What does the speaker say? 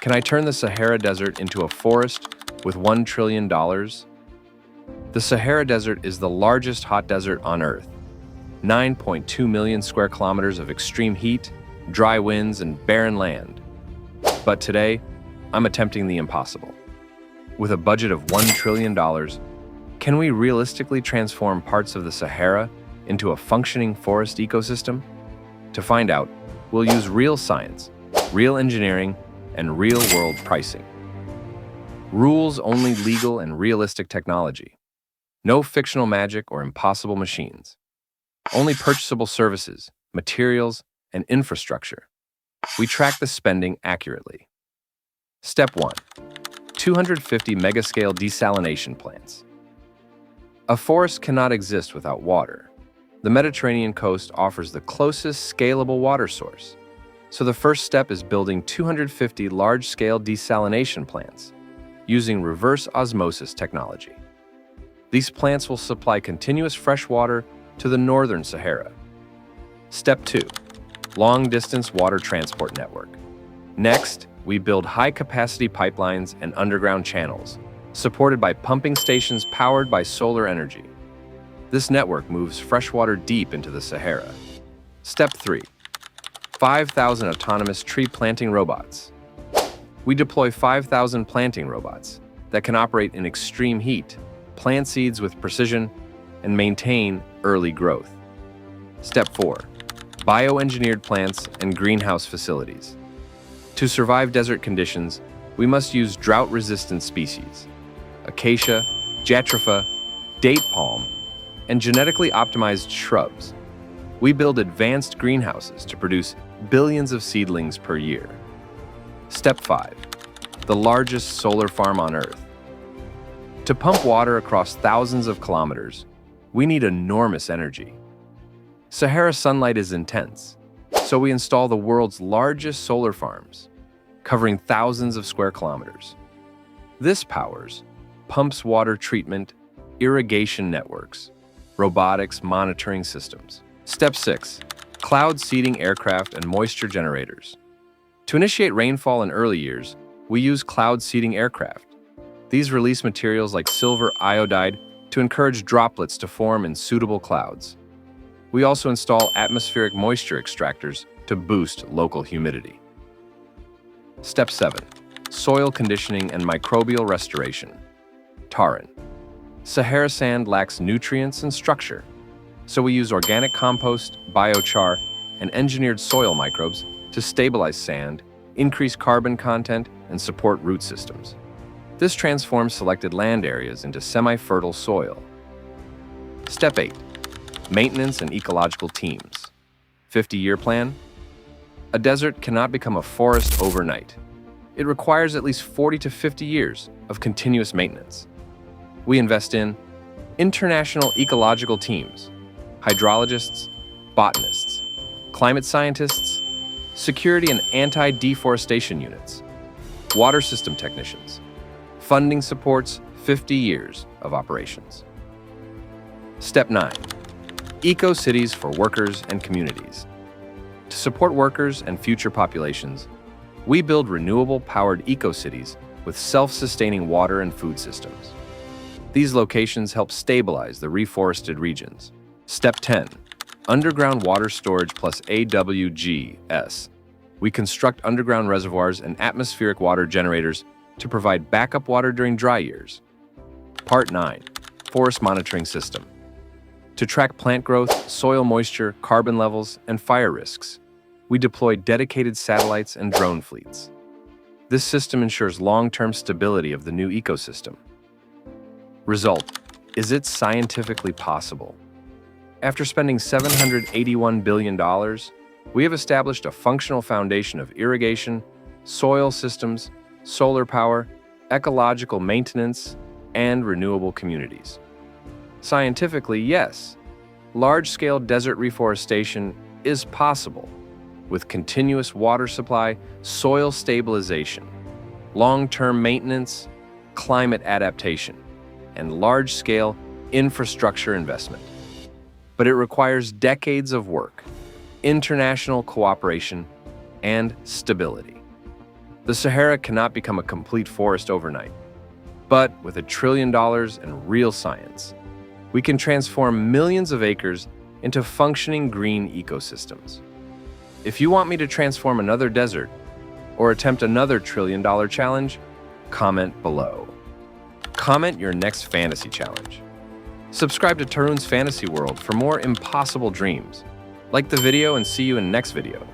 Can I turn the Sahara Desert into a forest with $1 trillion? The Sahara Desert is the largest hot desert on Earth. 9.2 million square kilometers of extreme heat, dry winds, and barren land. But today, I'm attempting the impossible. With a budget of $1 trillion, can we realistically transform parts of the Sahara into a functioning forest ecosystem? To find out, we'll use real science, real engineering, and real-world pricing. Rules only legal and realistic technology. No fictional magic or impossible machines. Only purchasable services, materials, and infrastructure. We track the spending accurately. Step 1. 250 megascale desalination plants. A forest cannot exist without water. The Mediterranean coast offers the closest scalable water source. So the first step is building 250 large-scale desalination plants using reverse osmosis technology. These plants will supply continuous fresh water to the northern Sahara. Step 2. Long-distance water transport network. Next, we build high-capacity pipelines and underground channels, supported by pumping stations powered by solar energy. This network moves fresh water deep into the Sahara. Step 3. 5,000 autonomous tree planting robots. We deploy 5,000 planting robots that can operate in extreme heat, plant seeds with precision, and maintain early growth. Step 4. Bioengineered plants and greenhouse facilities. To survive desert conditions, we must use drought-resistant species: acacia, jatropha, date palm, and genetically optimized shrubs. We build advanced greenhouses to produce billions of seedlings per year. Step 5. The largest solar farm on Earth. To pump water across thousands of kilometers, we need enormous energy. Sahara sunlight is intense, so we install the world's largest solar farms, covering thousands of square kilometers. This powers pumps water treatment, irrigation networks, robotics monitoring systems. Step 6. Cloud seeding aircraft and moisture generators. To initiate rainfall in early years, we use cloud seeding aircraft. These release materials like silver iodide to encourage droplets to form in suitable clouds. We also install atmospheric moisture extractors to boost local humidity. Step 7. Soil conditioning and microbial restoration. Tarin. Sahara sand lacks nutrients and structure, so we use organic compost, biochar, and engineered soil microbes to stabilize sand, increase carbon content, and support root systems. This transforms selected land areas into semi-fertile soil. Step 8. Maintenance and ecological teams. 50-year plan. A desert cannot become a forest overnight. It requires at least 40 to 50 years of continuous maintenance. We invest in international ecological teams, hydrologists, botanists, climate scientists, security and anti-deforestation units, water system technicians. Funding supports 50 years of operations. Step 9. Eco-cities for workers and communities. To support workers and future populations, we build renewable-powered eco-cities with self-sustaining water and food systems. These locations help stabilize the reforested regions. Step 10. Underground water storage plus AWGS. We construct underground reservoirs and atmospheric water generators to provide backup water during dry years. Part 9. Forest monitoring system. To track plant growth, soil moisture, carbon levels, and fire risks, we deploy dedicated satellites and drone fleets. This system ensures long-term stability of the new ecosystem. Result: is it scientifically possible? After spending $781 billion, we have established a functional foundation of irrigation, soil systems, solar power, ecological maintenance, and renewable communities. Scientifically, yes, large-scale desert reforestation is possible with continuous water supply, soil stabilization, long-term maintenance, climate adaptation, and large-scale infrastructure investment. But it requires decades of work, international cooperation, and stability. The Sahara cannot become a complete forest overnight. But with $1 trillion and real science, we can transform millions of acres into functioning green ecosystems. If you want me to transform another desert or attempt another $1 trillion challenge, comment below. Comment your next fantasy challenge. Subscribe to Tarun's Fantasy World for more impossible dreams. Like the video and see you in the next video.